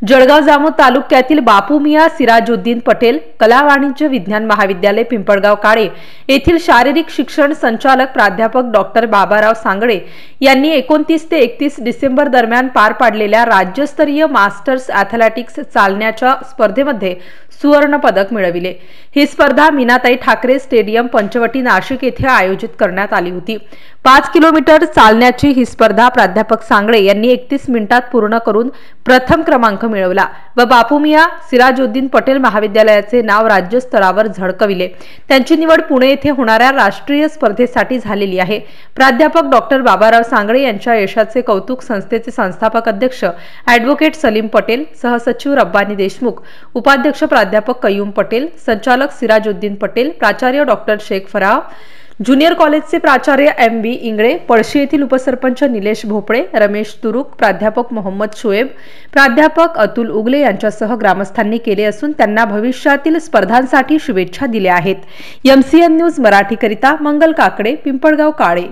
जळगाव जामोद तालुक्यातील बापू मियाँ सिराजुद्दीन पटेल कला वाणिज्य विज्ञान महाविद्यालय पिंपळगाव काळे येथील शारीरिक शिक्षण संचालक प्राध्यापक डॉक्टर बाबाराव सांगळे यांनी 29 ते 31 डिसेंबर दरम्यान पार पाडलेल्या राज्यस्तरीय मास्टर्स ॲथलेटिक्स चालण्याच्या स्पर्धेमध्ये सुवर्ण पदक मिळविले। ही स्पर्धा मीनाताई ठाकरे स्टेडियम पंचवटी नाशिक येथे आयोजित करण्यात आली होती। 5 किलोमीटर चालण्याची ही स्पर्धा प्राध्यापक सांगळे यांनी 31 मिनिटात पूर्ण करून प्रथम क्रमांक मिळवला व बापू मियाँ सिराजुद्दीन पटेल महाविद्यालयाचे नाव राज्य स्तरावर झळकविले। त्यांची निवड पुणे येथे होणाऱ्या राष्ट्रीय स्पर्धेसाठी झालेली आहे। प्राध्यापक डॉक्टर बाबाराव सांगळे यांच्या यशाचे कौतुक संस्थेचे संस्थापक अध्यक्ष ॲडव्होकेट सलीम पटेल, सहसचिव रब्बानी देशमुख, उपाध्यक्ष प्राध्यापक कयूम पटेल, संचालक सिराजुद्दीन पटेल, प्राचार्य डॉक्टर शेख फराह, ज्युनियर कॉलेजचे प्राचार्य MV इंगळे, पळशी येथील उपसरपंच निलेश भोपळे, रमेश तुरुक, प्राध्यापक मोहम्मद शोएब, प्राध्यापक अतुल उगले यांच्यासह ग्रामस्थांनी केले असून त्यांना भविष्यातील स्पर्धांसाठी शुभेच्छा दिल्या आहेत। MCN न्यूज मराठी करिता मंगल काकडे, पिंपळगाव काळे।